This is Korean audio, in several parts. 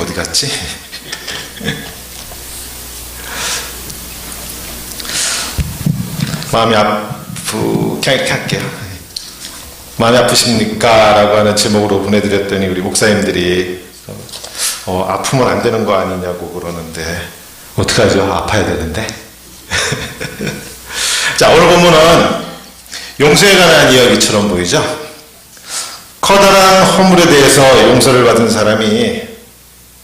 어디 갔지? 마음이 그냥 이렇게 할게요. 마음이 아프십니까? 라고 하는 제목으로 보내드렸더니 우리 목사님들이 아프면 안 되는 거 아니냐고 그러는데 어떡하죠? 아파야 되는데. 자, 오늘 본문은 용서에 관한 이야기처럼 보이죠? 커다란 허물에 대해서 용서를 받은 사람이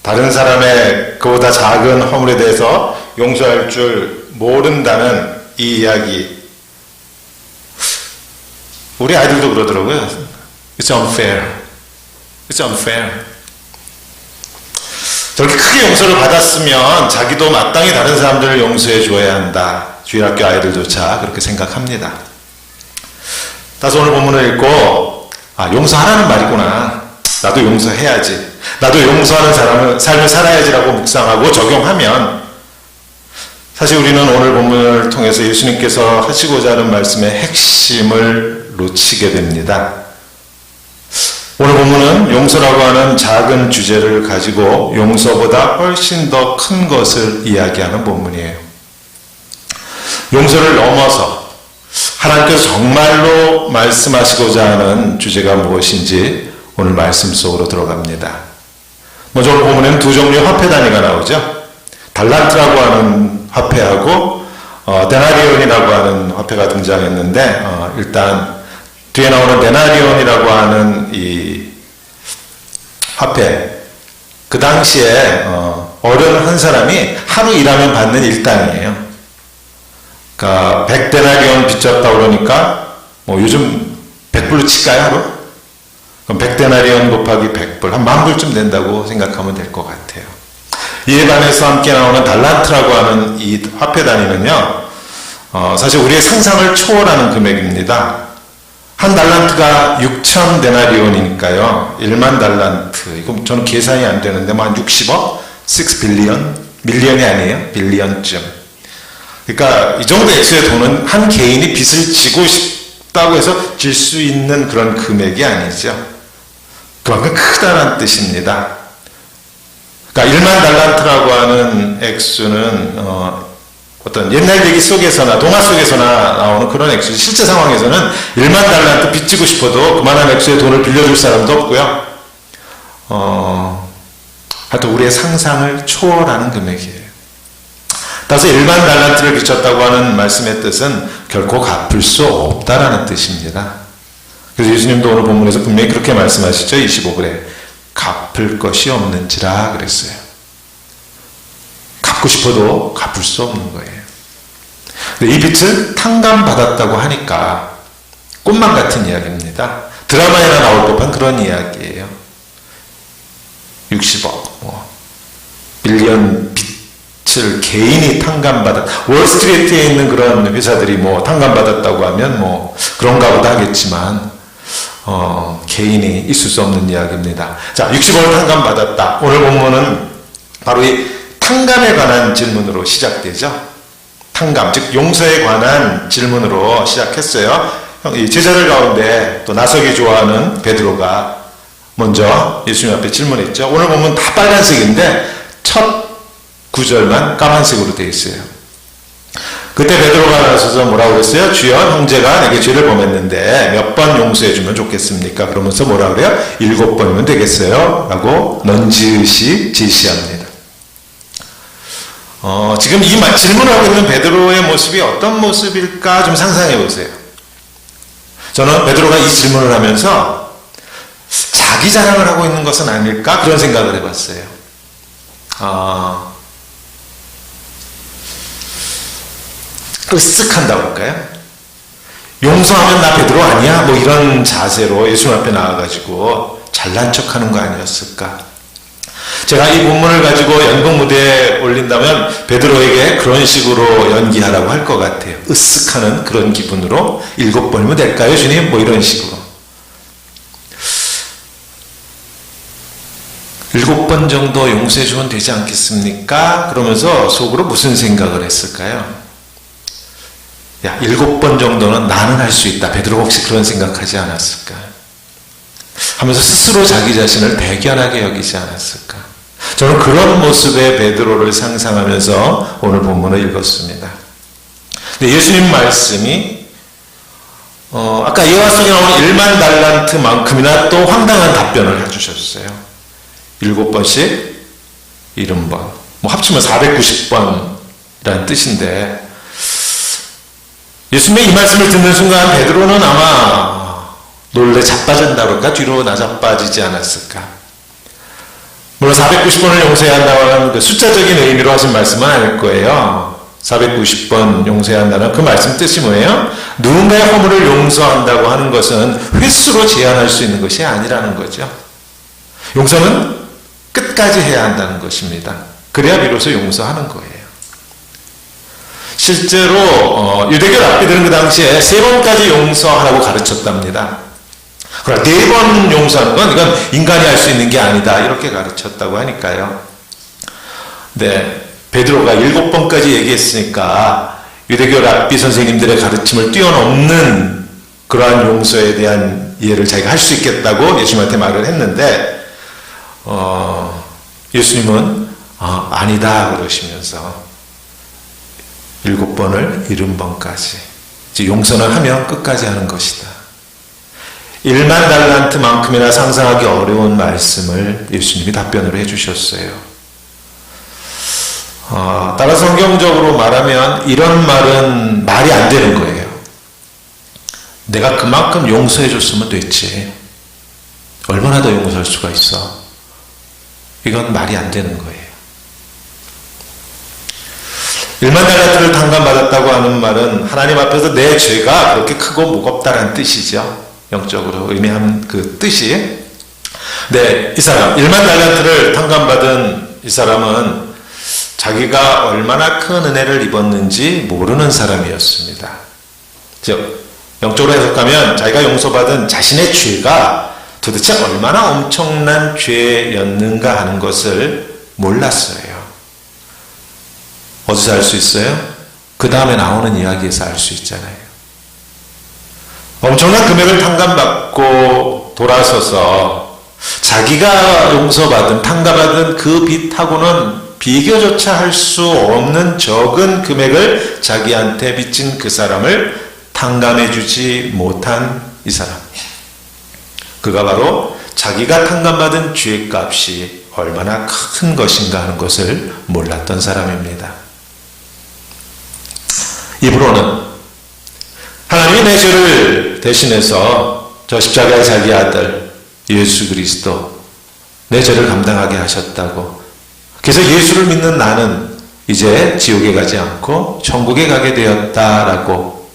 다른 사람의 그보다 작은 허물에 대해서 용서할 줄 모른다는 이 이야기. 우리 아이들도 그러더라고요. It's unfair. It's unfair. 저렇게 크게 용서를 받았으면 자기도 마땅히 다른 사람들을 용서해 줘야 한다. 주일학교 아이들조차 그렇게 생각합니다. 따라서 오늘 본문을 읽고 용서하라는 말이구나. 나도 용서해야지. 나도 용서하는 삶을 살아야지라고 묵상하고 적용하면 사실 우리는 오늘 본문을 통해서 예수님께서 하시고자 하는 말씀의 핵심을 놓치게 됩니다. 오늘 본문은 용서라고 하는 작은 주제를 가지고 용서보다 훨씬 더 큰 것을 이야기하는 본문이에요. 용서를 넘어서 하나님께서 정말로 말씀하시고자 하는 주제가 무엇인지 오늘 말씀 속으로 들어갑니다. 먼저 오늘 본문에는 두 종류의 화폐 단위가 나오죠. 달란트라고 하는 화폐하고 데나리온이라고 하는 화폐가 등장했는데 일단 뒤에 나오는 데나리온이라고 하는 이 화폐, 그 당시에 어른 한 사람이 하루 일하면 받는 일당이에요. 그러니까 100데나리온 빚졌다 그러니까 요즘 100불로 칠까요, 하루? 그럼 100데나리온 곱하기 100불, 한 10,000불쯤 된다고 생각하면 될 것 같아요. 이에 반해서 함께 나오는 달란트라고 하는 이 화폐 단위는요, 사실 우리의 상상을 초월하는 금액입니다. 한 달란트가 6,000데나리온이니까요. 1만 달란트. 이거 저는 계산이 안 되는데 한 60억? 6 빌리언? 밀리언이 아니에요. 빌리언쯤. 그러니까 이 정도 액수의 돈은 한 개인이 빚을 지고 싶다고 해서 질 수 있는 그런 금액이 아니죠. 그만큼 크다는 뜻입니다. 그러니까 1만 달란트라고 하는 액수는 어떤 옛날 얘기 속에서나 동화 속에서나 나오는 그런 액수, 실제 상황에서는 1만 달란트 빚지고 싶어도 그만한 액수의 돈을 빌려줄 사람도 없고요. 하여튼 우리의 상상을 초월하는 금액이에요. 따라서 1만 달란트를 빚졌다고 하는 말씀의 뜻은 결코 갚을 수 없다라는 뜻입니다. 그래서 예수님도 오늘 본문에서 분명히 그렇게 말씀하시죠. 25절에 갚을 것이 없는지라 그랬어요. 갚고 싶어도 갚을 수 없는 거예요. 이 빚을 탕감받았다고 하니까 꿈만 같은 이야기입니다. 드라마에나 나올 법한 그런 이야기예요. 60억, 빌리언 빚을 개인이 탕감받았, 월스트리트에 있는 그런 회사들이 탕감받았다고 하면 그런가 보다 하겠지만, 개인이 있을 수 없는 이야기입니다. 자, 60억을 탕감받았다. 오늘 본문은 바로 이 탕감에 관한 질문으로 시작되죠. 탕감, 즉 용서에 관한 질문으로 시작했어요. 이 제자들 가운데 또 나서기 좋아하는 베드로가 먼저 예수님 앞에 질문했죠. 오늘 보면 다 빨간색인데 첫 구절만 까만색으로 되어 있어요. 그때 베드로가 나서서 뭐라고 했어요? 주여, 형제가 내게 죄를 범했는데 몇 번 용서해 주면 좋겠습니까? 그러면서 뭐라 그래요? 7번이면 되겠어요? 라고 넌지시 지시합니다. 지금 이 질문을 하고 있는 베드로의 모습이 어떤 모습일까 좀 상상해 보세요. 저는 베드로가 이 질문을 하면서 자기 자랑을 하고 있는 것은 아닐까 그런 생각을 해봤어요. 으쓱한다고 할까요? 용서하면 나 베드로 아니야? 이런 자세로 예수님 앞에 나와가지고 잘난 척하는 거 아니었을까? 제가 이 본문을 가지고 연극 무대에 올린다면 베드로에게 그런 식으로 연기하라고 할 것 같아요. 으쓱하는 그런 기분으로 7번이면 될까요, 주님? 이런 식으로. 7번 정도 용서해주면 되지 않겠습니까? 그러면서 속으로 무슨 생각을 했을까요? 야, 7번 정도는 나는 할 수 있다. 베드로가 혹시 그런 생각하지 않았을까? 하면서 스스로 자기 자신을 대견하게 여기지 않았을까? 저는 그런 모습의 베드로를 상상하면서 오늘 본문을 읽었습니다. 근데 예수님 말씀이 아까 예화 속에 나오는 1만 달란트만큼이나 또 황당한 답변을 해주셨어요. 7번씩 70번, 뭐 합치면 490번이라는 뜻인데, 예수님의 이 말씀을 듣는 순간 베드로는 아마 놀래 자빠진다 그럴까? 뒤로 나자빠지지 않았을까? 물론 490번을 용서해야 한다고 하는 그 숫자적인 의미로 하신 말씀은 아닐 거예요. 490번 용서해야 한다는 그 말씀 뜻이 뭐예요? 누군가의 허물을 용서한다고 하는 것은 횟수로 제한할 수 있는 것이 아니라는 거죠. 용서는 끝까지 해야 한다는 것입니다. 그래야 비로소 용서하는 거예요. 실제로 유대교 랍비들은 그 당시에 3번까지 용서하라고 가르쳤답니다. 그러나 4번 용서하는 건 이건 인간이 할 수 있는 게 아니다, 이렇게 가르쳤다고 하니까요. 네, 베드로가 7번까지 얘기했으니까 유대교 랍비 선생님들의 가르침을 뛰어넘는 그러한 용서에 대한 이해를 자기가 할 수 있겠다고 예수님한테 말을 했는데, 예수님은 아니다 그러시면서 7번을 70번까지, 용서는 하면 끝까지 하는 것이다. 1만 달란트만큼이나 상상하기 어려운 말씀을 예수님이 답변으로 해주셨어요. 따라서 성경적으로 말하면 이런 말은 말이 안 되는 거예요. 내가 그만큼 용서해 줬으면 됐지, 얼마나 더 용서할 수가 있어. 이건 말이 안 되는 거예요. 1만 달란트를 탕감받았다고 하는 말은 하나님 앞에서 내 죄가 그렇게 크고 무겁다는 뜻이죠. 영적으로 의미하는 그 뜻이. 네, 이 사람 1만 달란트를 탕감받은 이 사람은 자기가 얼마나 큰 은혜를 입었는지 모르는 사람이었습니다. 즉 영적으로 해석하면 자기가 용서받은 자신의 죄가 도대체 얼마나 엄청난 죄였는가 하는 것을 몰랐어요. 어디서 알 수 있어요? 그 다음에 나오는 이야기에서 알 수 있잖아요. 엄청난 금액을 탕감받고 돌아서서 자기가 용서받은, 탕감받은 그 빚하고는 비교조차 할 수 없는 적은 금액을 자기한테 빚진 그 사람을 탕감해주지 못한 이 사람. 그가 바로 자기가 탕감받은 죄값이 얼마나 큰 것인가 하는 것을 몰랐던 사람입니다. 입으로는 하나님이 내 죄를 대신해서 저 십자가의 자기 아들 예수 그리스도 내 죄를 감당하게 하셨다고, 그래서 예수를 믿는 나는 이제 지옥에 가지 않고 천국에 가게 되었다라고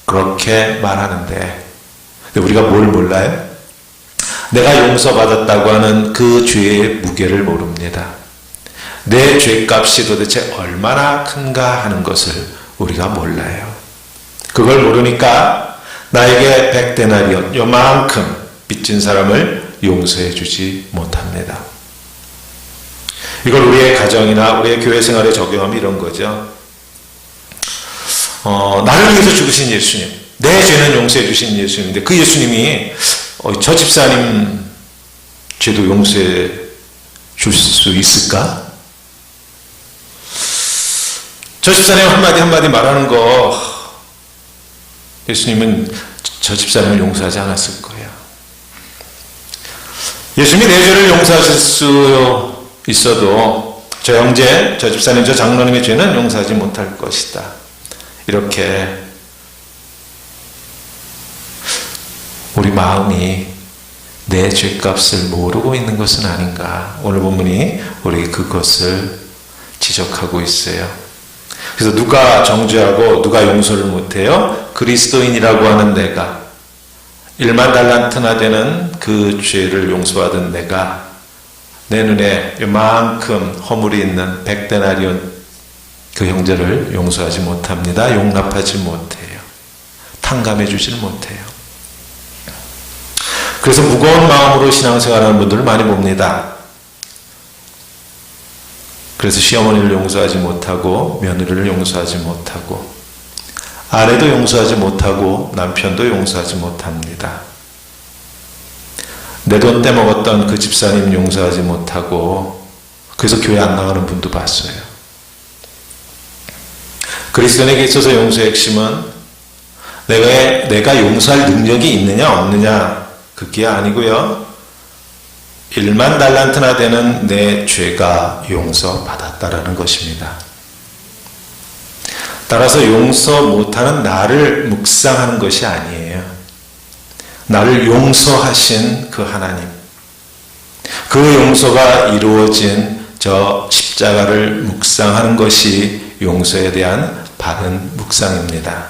그렇게 말하는데, 우리가 뭘 몰라요? 내가 용서받았다고 하는 그 죄의 무게를 모릅니다. 내 죄값이 도대체 얼마나 큰가 하는 것을 우리가 몰라요. 그걸 모르니까 나에게 100데나리온, 요만큼 빚진 사람을 용서해 주지 못합니다. 이걸 우리의 가정이나 우리의 교회 생활에 적용하면 이런 거죠. 나를 위해서 죽으신 예수님, 내 죄는 용서해 주신 예수님인데 그 예수님이 저 집사님 죄도 용서해 줄 수 있을까? 저 집사님 한마디 말하는 거 예수님은 저 집사님을 용서하지 않았을 거예요. 예수님이 내 죄를 용서하실 수 있어도 저 형제, 저 집사님, 저 장로님의 죄는 용서하지 못할 것이다. 이렇게 우리 마음이 내 죄값을 모르고 있는 것은 아닌가. 오늘 본문이 우리 그것을 지적하고 있어요. 그래서 누가 정죄하고 누가 용서를 못해요? 그리스도인이라고 하는 내가, 1만 달란트나 되는 그 죄를 용서받은 내가 내 눈에 이만큼 허물이 있는 100데나리온 그 형제를 용서하지 못합니다. 용납하지 못해요. 탕감해 주질 못해요. 그래서 무거운 마음으로 신앙생활하는 분들을 많이 봅니다. 그래서 시어머니를 용서하지 못하고 며느리를 용서하지 못하고 아내도 용서하지 못하고 남편도 용서하지 못합니다. 내 돈 떼먹었던 그 집사님 용서하지 못하고 그래서 교회 안 나가는 분도 봤어요. 그리스도인에게 있어서 용서의 핵심은 내가 용서할 능력이 있느냐 없느냐 그게 아니고요. 1만 달란트나 되는 내 죄가 용서받았다라는 것입니다. 따라서 용서 못하는 나를 묵상하는 것이 아니에요. 나를 용서하신 그 하나님, 그 용서가 이루어진 저 십자가를 묵상하는 것이 용서에 대한 바른 묵상입니다.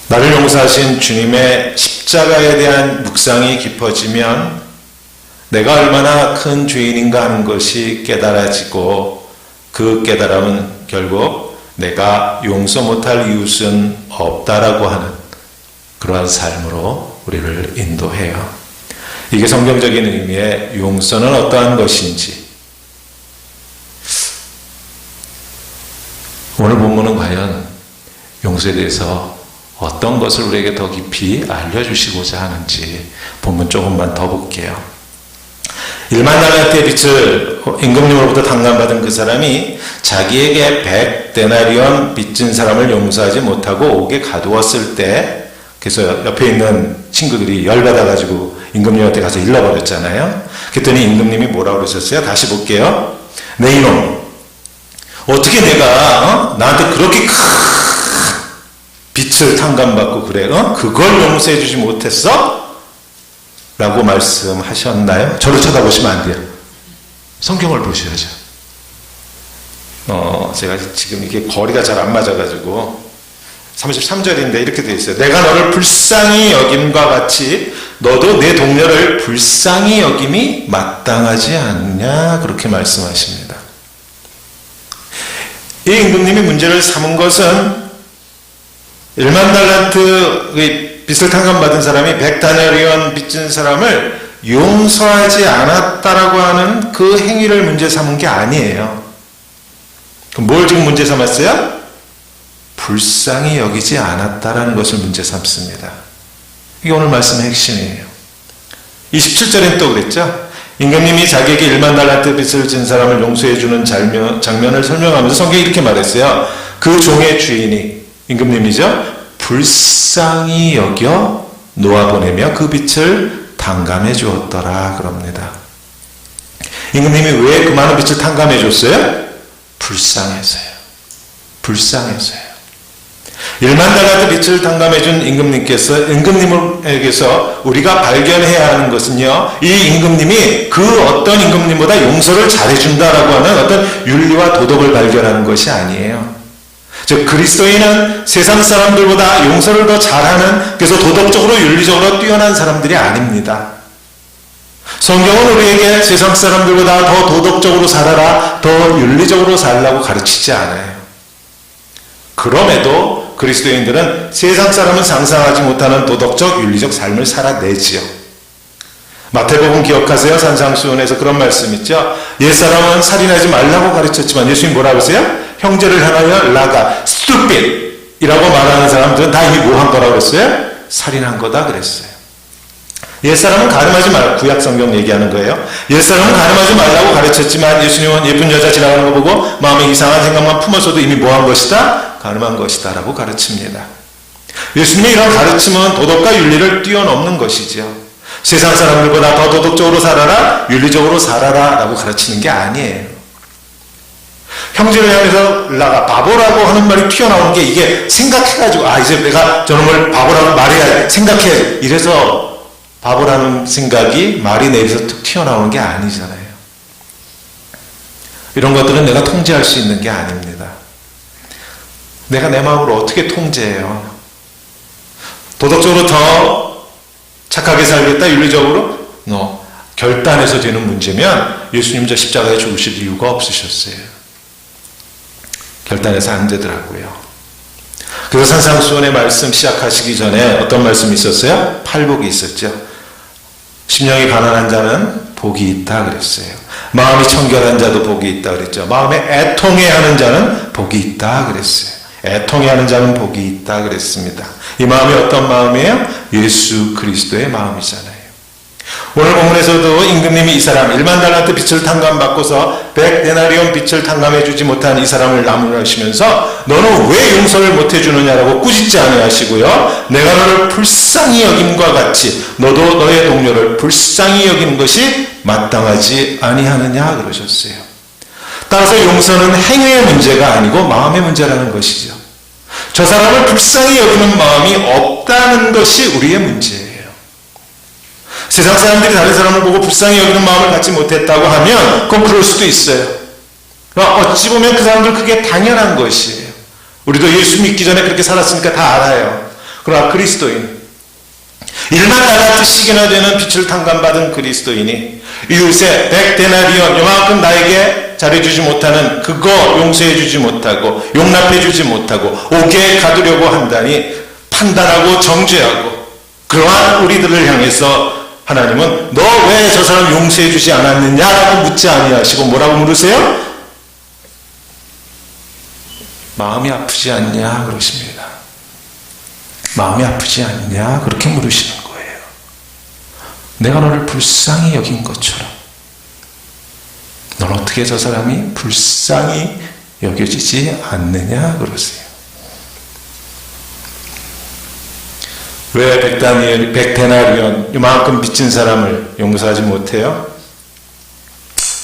나를 용서하신 주님의 십자가에 대한 묵상이 깊어지면 내가 얼마나 큰 죄인인가 하는 것이 깨달아지고 그 깨달음은 결국 내가 용서 못할 이웃은 없다라고 하는 그러한 삶으로 우리를 인도해요. 이게 성경적인 의미의 용서는 어떠한 것인지 오늘 본문은 과연 용서에 대해서 어떤 것을 우리에게 더 깊이 알려주시고자 하는지 본문 조금만 더 볼게요. 1만 달란트의 빚을 임금님으로부터 탕감받은 그 사람이 자기에게 100데나리온 빚진 사람을 용서하지 못하고 옥에 가두었을 때, 그래서 옆에 있는 친구들이 열받아가지고 임금님한테 가서 일러버렸잖아요. 그랬더니 임금님이 뭐라고 그러셨어요? 다시 볼게요. 내 이놈, 어떻게 내가 나한테 그렇게 큰 빚을 탕감받고 그래? 그걸 용서해 주지 못했어? 라고 말씀하셨나요? 저를 쳐다보시면 안 돼요. 성경을 보셔야죠. 제가 지금 이게 거리가 잘 안 맞아가지고 33절인데 이렇게 되어 있어요. 내가 너를 불쌍히 여김과 같이 너도 내 동료를 불쌍히 여김이 마땅하지 않냐 그렇게 말씀하십니다. 이 임금님이 문제를 삼은 것은 1만 달란트 빚을 탕감받은 사람이 100데나리온 빚진 사람을 용서하지 않았다라고 하는 그 행위를 문제 삼은 게 아니에요. 그럼 뭘 지금 문제 삼았어요? 불쌍히 여기지 않았다라는 것을 문제 삼습니다. 이게 오늘 말씀의 핵심이에요. 27절엔 또 그랬죠. 임금님이 자기에게 1만 달란트 빚을 진 사람을 용서해 주는 장면을 설명하면서 성경이 이렇게 말했어요. 그 종의 주인이 임금님이죠. 불쌍히 여겨 놓아보내며 그 빚을 탕감해 주었더라 그럽니다. 임금님이 왜 그 많은 빚을 탕감해 줬어요? 불쌍해서요. 불쌍해서요. 1만 달란트 빚을 탕감해 준 임금님에게서 우리가 발견해야 하는 것은요, 이 임금님이 그 어떤 임금님보다 용서를 잘해준다라고 하는 어떤 윤리와 도덕을 발견하는 것이 아니에요. 즉 그리스도인은 세상 사람들보다 용서를 더 잘하는, 그래서 도덕적으로 윤리적으로 뛰어난 사람들이 아닙니다. 성경은 우리에게 세상 사람들보다 더 도덕적으로 살아라, 더 윤리적으로 살라고 가르치지 않아요. 그럼에도 그리스도인들은 세상 사람은 상상하지 못하는 도덕적, 윤리적 삶을 살아내지요. 마태복음 기억하세요? 산상수훈에서 그런 말씀 있죠. 옛사람은 살인하지 말라고 가르쳤지만 예수님 뭐라고 하세요? 형제를 향하여 라가, stupid 이라고 말하는 사람들은 다 이미 뭐 한 거라고 그랬어요? 살인한 거다 그랬어요. 옛사람은 가늠하지 말라고, 구약성경 얘기하는 거예요. 옛사람은 가늠하지 말라고 가르쳤지만 예수님은 예쁜 여자 지나가는 거 보고 마음에 이상한 생각만 품었어도 이미 뭐 한 것이다? 가늠한 것이다 라고 가르칩니다. 예수님의 이런 가르침은 도덕과 윤리를 뛰어넘는 것이죠. 세상 사람들보다 더 도덕적으로 살아라, 윤리적으로 살아라 라고 가르치는 게 아니에요. 형제를 향해서 라가, 바보라고 하는 말이 튀어나오는 게 이게 생각해가지고 이제 내가 저놈을 바보라고 말해야 생각해, 이래서 바보라는 생각이 말이 내에서 툭 튀어나오는 게 아니잖아요. 이런 것들은 내가 통제할 수 있는 게 아닙니다. 내가 내 마음을 어떻게 통제해요? 도덕적으로 더 착하게 살겠다, 윤리적으로? 결단해서 되는 문제면 예수님 저 십자가에 죽으실 이유가 없으셨어요. 결단해서 안 되더라고요. 그래서 산상수훈의 말씀 시작하시기 전에 어떤 말씀이 있었어요? 팔복이 있었죠. 심령이 가난한 자는 복이 있다 그랬어요. 마음이 청결한 자도 복이 있다 그랬죠. 마음에 애통해하는 자는 복이 있다 그랬어요. 애통해하는 자는 복이 있다 그랬습니다. 이 마음이 어떤 마음이에요? 예수 그리스도의 마음이잖아요. 오늘 본문에서도 임금님이 이 사람 1만 달란트 빚을 탕감받고서 100데나리온 빚을 탕감해 주지 못한 이 사람을 나무라시면서 너는 왜 용서를 못해 주느냐라고 꾸짖지 아니하시고요, 내가 너를 불쌍히 여김과 같이 너도 너의 동료를 불쌍히 여기는 것이 마땅하지 아니하느냐 그러셨어요. 따라서 용서는 행위의 문제가 아니고 마음의 문제라는 것이죠. 저 사람을 불쌍히 여기는 마음이 없다는 것이 우리의 문제예요. 세상 사람들이 다른 사람을 보고 불쌍히 여기는 마음을 갖지 못했다고 하면 그건 그럴 수도 있어요. 어찌 보면 그 사람들 그게 당연한 것이에요. 우리도 예수 믿기 전에 그렇게 살았으니까 다 알아요. 그러나 그리스도인 1만 달란트씩이나 되는 빚을 탕감받은 그리스도인이 이웃에 100데나리온 요만큼 나에게 잘해주지 못하는 그거 용서해주지 못하고 용납해주지 못하고 오게 가두려고 한다니 판단하고 정죄하고, 그러한 우리들을 향해서 하나님은 너 왜 저 사람 용서해 주지 않았느냐라고 묻지 아니하시고 뭐라고 물으세요? 마음이 아프지 않냐 그러십니다. 마음이 아프지 않냐 그렇게 물으시는 거예요. 내가 너를 불쌍히 여긴 것처럼 넌 어떻게 저 사람이 불쌍히 여겨지지 않느냐 그러세요. 왜 100데나리온 이만큼 빚진 사람을 용서하지 못해요?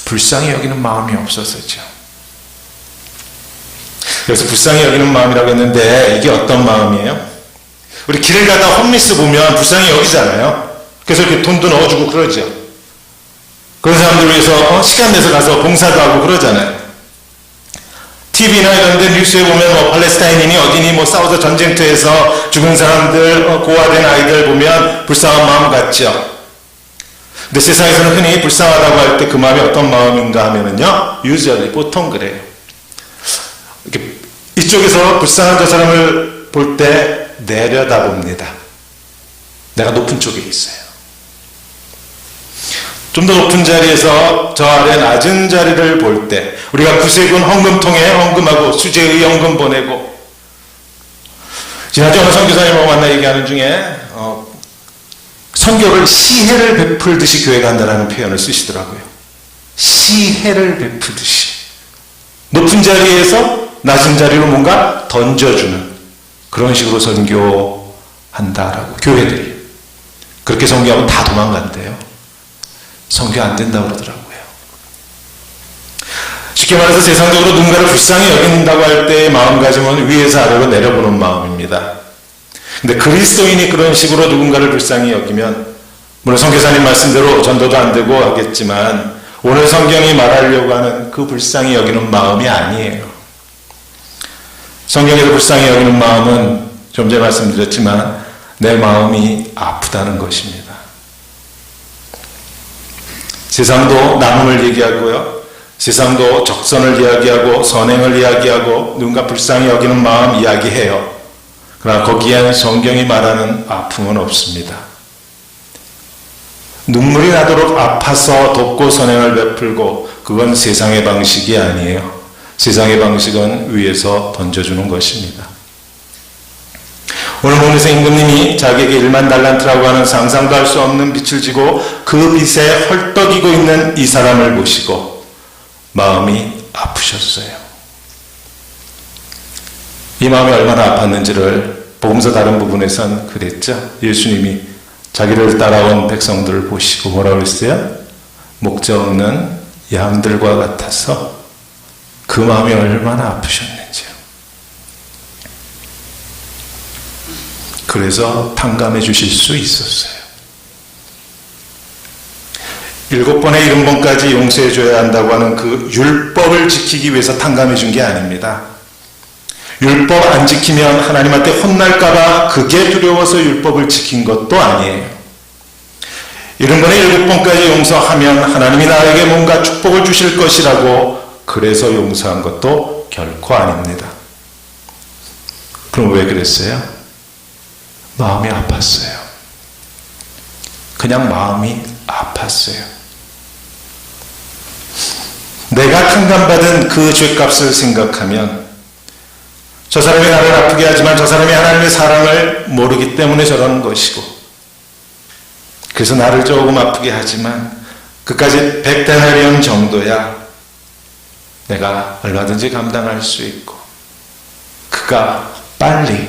불쌍히 여기는 마음이 없어서죠. 그래서 불쌍히 여기는 마음이라고 했는데 이게 어떤 마음이에요? 우리 길을 가다 홈리스 보면 불쌍히 여기잖아요. 그래서 이렇게 돈도 넣어주고 그러죠. 그런 사람들 위해서 시간 내서 가서 봉사도 하고 그러잖아요. TV나 이런 데 뉴스에 보면 팔레스타인이니 어디니 싸워서 전쟁터에서 죽은 사람들, 고아된 아이들 보면 불쌍한 마음 같죠. 근데 세상에서는 흔히 불쌍하다고 할 때 그 마음이 어떤 마음인가 하면은요, usually 보통 그래요. 이렇게 이쪽에서 불쌍한 저 사람을 볼 때 내려다봅니다. 내가 높은 쪽에 있어요. 좀 더 높은 자리에서 저 아래 낮은 자리를 볼 때 우리가 구세군 헌금통에 헌금하고 수제의 헌금 보내고, 지난주 어느 선교사님하고 만나 얘기하는 중에 선교를 시혜를 베풀듯이 교회가 한다는 표현을 쓰시더라고요. 시혜를 베풀듯이 높은 자리에서 낮은 자리로 뭔가 던져주는 그런 식으로 선교한다라고. 교회들이 그렇게 선교하면 다 도망간대요. 선교 안 된다고 그러더라고요. 쉽게 말해서 세상적으로 누군가를 불쌍히 여긴다고 할 때의 마음가짐은 위에서 아래로 내려보는 마음입니다. 근데 그리스도인이 그런 식으로 누군가를 불쌍히 여기면, 물론 선교사님 말씀대로 전도도 안 되고 하겠지만 오늘 성경이 말하려고 하는 그 불쌍히 여기는 마음이 아니에요. 성경에서 불쌍히 여기는 마음은 좀 전에 말씀드렸지만 내 마음이 아프다는 것입니다. 세상도 나눔을 얘기하고요, 세상도 적선을 이야기하고 선행을 이야기하고 누군가 불쌍히 여기는 마음 이야기해요. 그러나 거기엔 성경이 말하는 아픔은 없습니다. 눈물이 나도록 아파서 돕고 선행을 베풀고, 그건 세상의 방식이 아니에요. 세상의 방식은 위에서 던져주는 것입니다. 오늘 본문에서 임금님이 자기에게 1만 달란트라고 하는 상상도 할 수 없는 빚을 지고 그 빚에 헐떡이고 있는 이 사람을 보시고 마음이 아프셨어요. 이 마음이 얼마나 아팠는지를 복음서 다른 부분에선 그랬죠. 예수님이 자기를 따라온 백성들을 보시고 뭐라고 그랬어요? 목자 없는 양들과 같아서 그 마음이 얼마나 아프셨는지요. 그래서 탕감해 주실 수 있었어요. 7번에 70번까지 용서해 줘야 한다고 하는 그 율법을 지키기 위해서 탕감해 준 게 아닙니다. 율법 안 지키면 하나님한테 혼날까봐 그게 두려워서 율법을 지킨 것도 아니에요. 70번에 7번까지 용서하면 하나님이 나에게 뭔가 축복을 주실 것이라고 그래서 용서한 것도 결코 아닙니다. 그럼 왜 그랬어요? 마음이 아팠어요. 그냥 마음이 아팠어요. 내가 탕감받은 그 죄값을 생각하면 저 사람이 나를 아프게 하지만 저 사람이 하나님의 사랑을 모르기 때문에 저러는 것이고, 그래서 나를 조금 아프게 하지만 그까지 100데나리온 정도야 내가 얼마든지 감당할 수 있고, 그가 빨리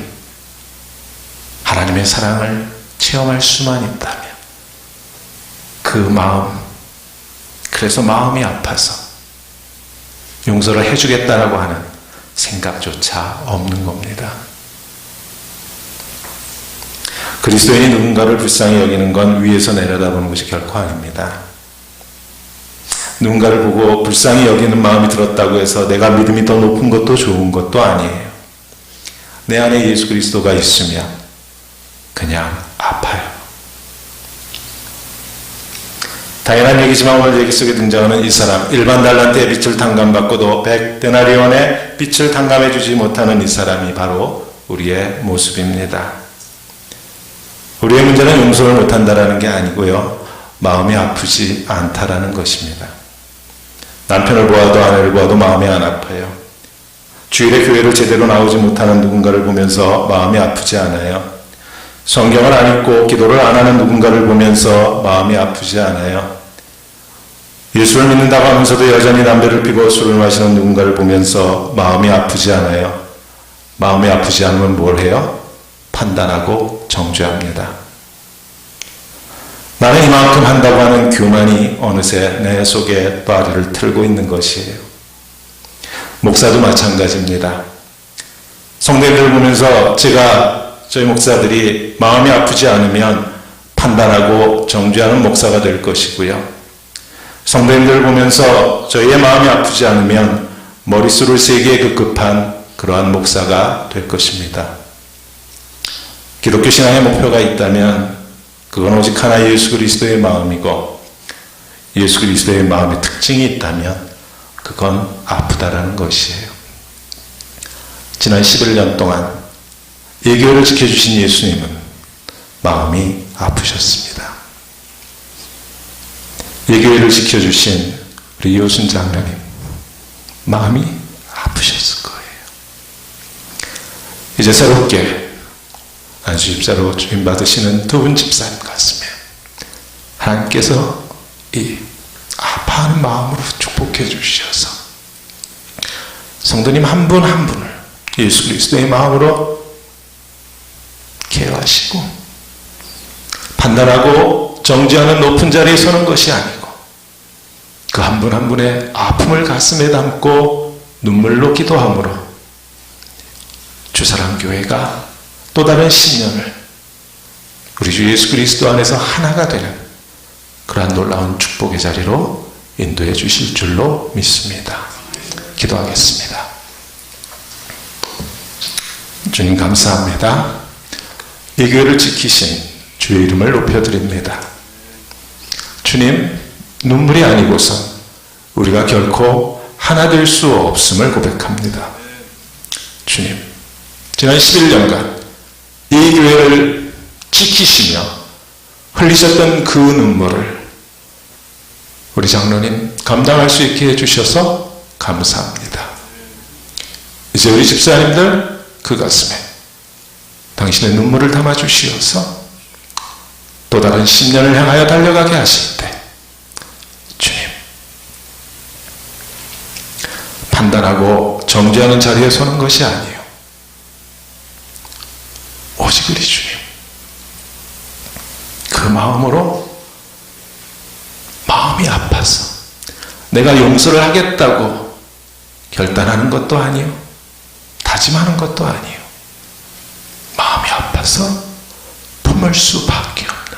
하나님의 사랑을 체험할 수만 있다면 그 마음, 그래서 마음이 아파서 용서를 해주겠다라고 하는 생각조차 없는 겁니다. 그리스도인이 누군가를 불쌍히 여기는 건 위에서 내려다보는 것이 결코 아닙니다. 누군가를 보고 불쌍히 여기는 마음이 들었다고 해서 내가 믿음이 더 높은 것도 좋은 것도 아니에요. 내 안에 예수 그리스도가 있으면 그냥 아파요. 당연한 얘기지만 오늘 얘기 속에 등장하는 이 사람, 일반 달란트의 빚을 탕감받고도 100데나리온의 빚을 탕감해 주지 못하는 이 사람이 바로 우리의 모습입니다. 우리의 문제는 용서를 못한다라는 게 아니고요, 마음이 아프지 않다라는 것입니다. 남편을 보아도 아내를 보아도 마음이 안 아파요. 주일에 교회를 제대로 나오지 못하는 누군가를 보면서 마음이 아프지 않아요. 성경을 안 읽고 기도를 안 하는 누군가를 보면서 마음이 아프지 않아요. 예수를 믿는다고 하면서도 여전히 담배를 피고 술을 마시는 누군가를 보면서 마음이 아프지 않아요. 마음이 아프지 않으면 뭘 해요? 판단하고 정죄합니다. 나는 이만큼 한다고 하는 교만이 어느새 내 속에 빠리를 틀고 있는 것이에요. 목사도 마찬가지입니다. 성도님들 보면서 저희 목사들이 마음이 아프지 않으면 판단하고 정죄하는 목사가 될 것이고요. 성도님들 보면서 저희의 마음이 아프지 않으면 머릿수를 세기에 급급한 그러한 목사가 될 것입니다. 기독교 신앙의 목표가 있다면 그건 오직 하나 예수 그리스도의 마음이고, 예수 그리스도의 마음의 특징이 있다면 그건 아프다라는 것이에요. 지난 11년 동안 이 교회를 지켜주신 예수님은 마음이 아프셨습니다. 이 교회를 지켜주신 우리 이호순 장로님, 마음이 아프셨을 거예요. 이제 새롭게 안수집사로 주임받으시는 두 분 집사님 가슴에 하나님께서 이 아파하는 마음으로 축복해 주셔서 성도님 한 분 한 분을 예수 그리스도의 마음으로 케어하시고, 판단하고 정죄하는 높은 자리에 서는 것이 아니고 그 한 분 한 분의 아픔을 가슴에 담고 눈물로 기도함으로 주사랑교회가 또 다른 10년을 우리 주 예수 그리스도 안에서 하나가 되는 그러한 놀라운 축복의 자리로 인도해 주실 줄로 믿습니다. 기도하겠습니다. 주님 감사합니다. 이 교회를 지키신 주의 이름을 높여드립니다. 주님, 눈물이 아니고선 우리가 결코 하나 될 수 없음을 고백합니다. 주님, 지난 11년간 이 교회를 지키시며 흘리셨던 그 눈물을 우리 장로님 감당할 수 있게 해주셔서 감사합니다. 이제 우리 집사님들 그 가슴에 당신의 눈물을 담아주시어서 또 다른 10년을 향하여 달려가게 하실 때 주님, 판단하고 정죄하는 자리에 서는 것이 아니에요. 오직 우리 주님, 그 마음으로 마음이 아파서 내가 용서를 하겠다고 결단하는 것도 아니요, 다짐하는 것도 아니요, 마음이 아파서 품을 수밖에 없는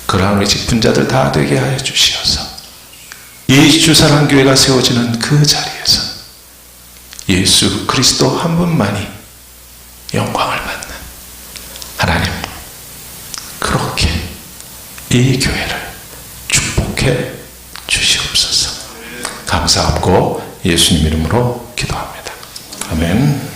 그러한 우리 직분자들 다 되게 하여 주시어서 이 주사랑교회가 세워지는 그 자리에서 예수 그리스도 한 분만이 영광을 받는 하나님, 그렇게 이 교회를 축복해 주시옵소서. 감사하고 예수님 이름으로 기도합니다. 아멘.